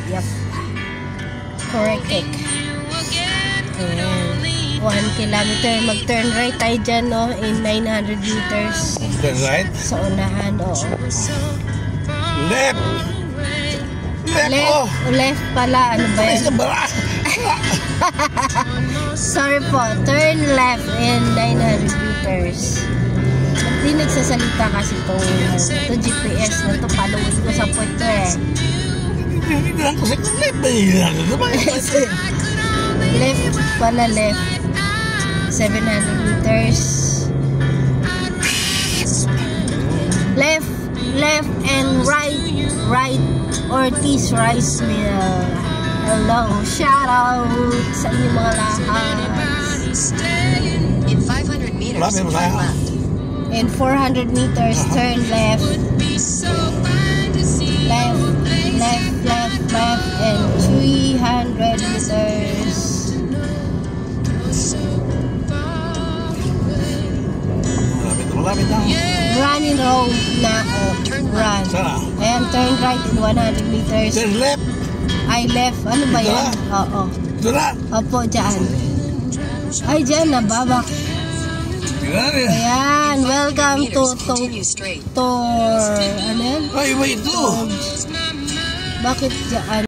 Yep. Correct. Ayan. 1 kilometer. Mag-turn right tayo dyan, no? In 900 meters. Turn right? Sa unahan, oo. Left! Left pala. Ano ba yan? Sorry po. Turn left in 900 meters. Hindi nagsasalita kasi ito GPS na ito. Paluin ko sa puwet eh. Left pala, left. 700 meters. Left and right. Ortiz Rice Mill. Hello, shout out sa inyong mga lahat. In 500 meters, turn left. In 400 meters, turn left. Left, and 300 meters. Malapit na. Run in row na run. Ayan, turn right in 100 meters. Turn left. Ay, left. Ano ba yan? Oo. Ito na. Opo, dyan. Ay, dyan na, babak. Ayan, welcome to ano yan? Ay, wait, ito. Bakit dyan?